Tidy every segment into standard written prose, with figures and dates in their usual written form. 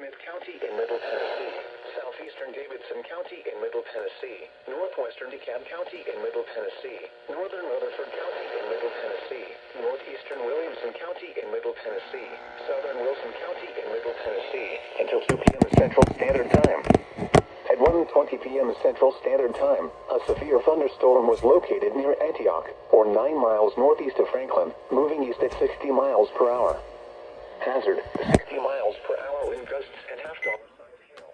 Smith County in Middle Tennessee, southeastern Davidson County in Middle Tennessee, northwestern DeKalb County in Middle Tennessee, northern Rutherford County in Middle Tennessee, northeastern Williamson County in Middle Tennessee, southern Wilson County in Middle Tennessee, until 2 p.m. Central Standard Time. At 1:20 p.m. Central Standard Time, a severe thunderstorm was located near Antioch, or 9 miles northeast of Franklin, moving east at 60 miles per hour. Hazard, 60 miles per hour wind gusts and half-dollar size hail.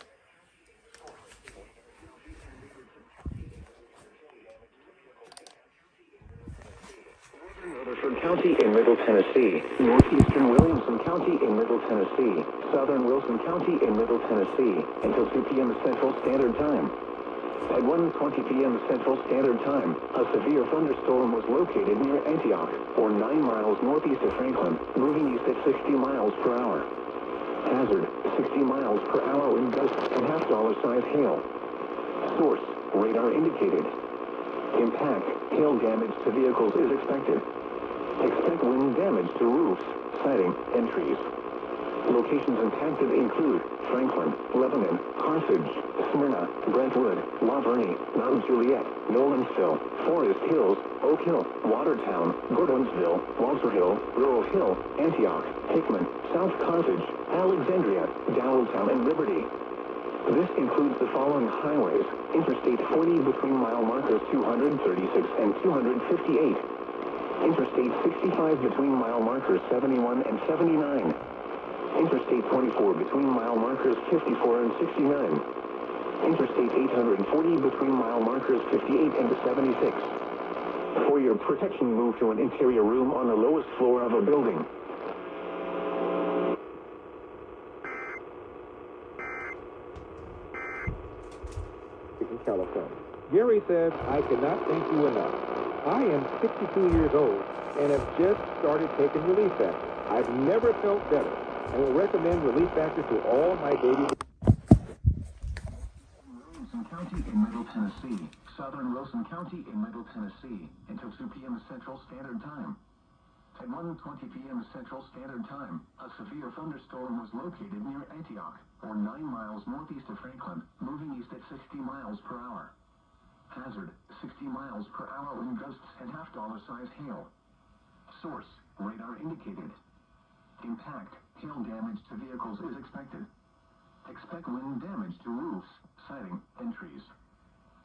Northern Rutherford County in Middle Tennessee, northeastern Williamson County in Middle Tennessee, southern Wilson County in Middle Tennessee, until 2 p.m. Central Standard Time. At 1:20 p.m. Central Standard Time, a severe thunderstorm was located near Antioch, or 9 miles northeast of Franklin, moving east at 60 miles per hour. Hazard, 60 miles per hour wind gusts and half-dollar size hail. Source, radar indicated. Impact, hail damage to vehicles is expected. Expect wind damage to roofs, siding, and trees. Locations impacted include Franklin, Lebanon, Carthage, Smyrna, Brentwood, La Vernie, Mount Juliet, Nolensville, Forest Hills, Oak Hill, Watertown, Gordonsville, Walter Hill, Rural Hill, Antioch, Hickman, South Carthage, Alexandria, Dowelltown, and Liberty. This includes the following highways: Interstate 40 between mile markers 236 and 258. Interstate 65 between mile markers 71 and 79. Interstate 24 between mile markers 54 and 69. Interstate 840 between mile markers 58 and 76. For your protection, move to an interior room on the lowest floor of a building. In California. Gary said, "I cannot thank you enough. I am 62 years old and have just started taking Relief Factor. I've never felt better. I will recommend Relief Factor to all my babies." Williamson County in Middle Tennessee, southern Wilson County in Middle Tennessee, until 2 p.m. Central Standard Time. At 1:20 p.m. Central Standard Time, a severe thunderstorm was located near Antioch, or 9 miles northeast of Franklin, moving east at 60 miles per hour. Hazard, 60 miles per hour wind gusts and half-dollar size hail. Source, radar indicated. Impact, hail damage to vehicles is expected. Expect wind damage to roofs, siding, and trees.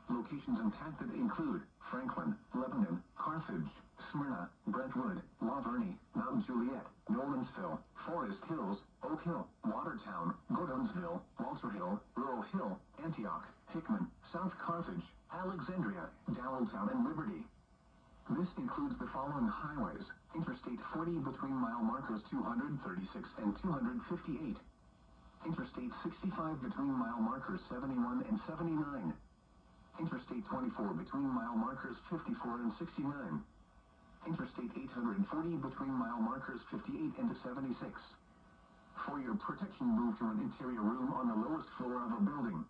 Locations impacted include Franklin, Lebanon, Carthage, Smyrna, Brentwood, La Vernie, Mount Juliet, Nolensville, Forest Hills, Oak Hill, Watertown, Gordonsville, Walter Hill, Rural Hill, Antioch, Hickman, South Carthage, Alexandria, Dowelltown, and Liberty. This includes the following highways: Interstate 40 between mile markers 236 and 258. Interstate 65 between mile markers 71 and 79. Interstate 24 between mile markers 54 and 69. Interstate 840 between mile markers 58 and 76. For your protection, move to an interior room on the lowest floor of a building.